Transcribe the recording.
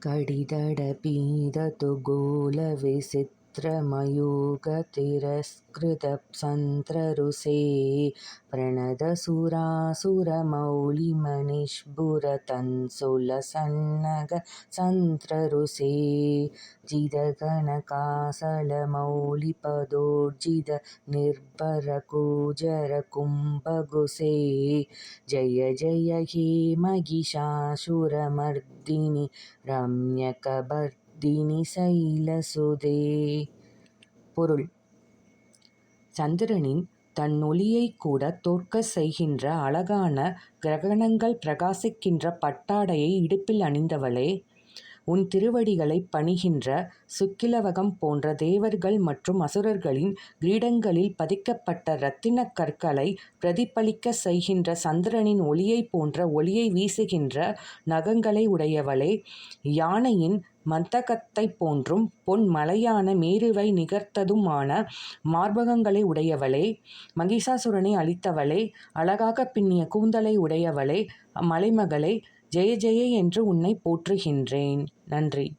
कडिदडपीदतु गोलविचित्रमयूगतिरस्कृतसन्त्ररुसे प्रणदसुरासुरमौलिमनिष्ठुरतंसुलसन्नगसन्त्ररुसे जिदगणकासलमौलिपदोर्जितनिर्भरकूजरकुम्भगुसे जय जय हे महिषासुरमर्दिनि ரம்யகபர்தினி சைலசுதே. பொருள்: சந்திரனின் தன்னொளியைக் கூடத் தோற்கச் செய்கின்ற அழகான கிரகணங்கள் பிரகாசிக்கின்ற பட்டாடையை இடுப்பில் அணிந்தவளே, உன் திருவடிகளைப் பணிகின்ற சுக்கிலவகம் போன்ற தேவர்கள் மற்றும் அசுரர்களின் கிரீடங்களில் பதிக்கப்பட்ட இரத்தினக் கற்களைப் பிரதிபலிக்கச் செய்கின்ற சந்திரனின் ஒளியைப் போன்ற ஒளியை வீசுகின்ற நகங்களை உடையவளே, யானையின் மத்தகத்தைப் போன்றும் பொன் மலையான மேருவை நிகர்த்ததுமான மார்பகங்களை உடையவளே, மகிஷாசுரனை அழித்தவளே, அழகாகப் பின்னிய கூந்தலை உடையவளே, மலைமகளே, ஜெய ஜெய என்று உன்னைப் போற்றுகின்றேன். நன்றி.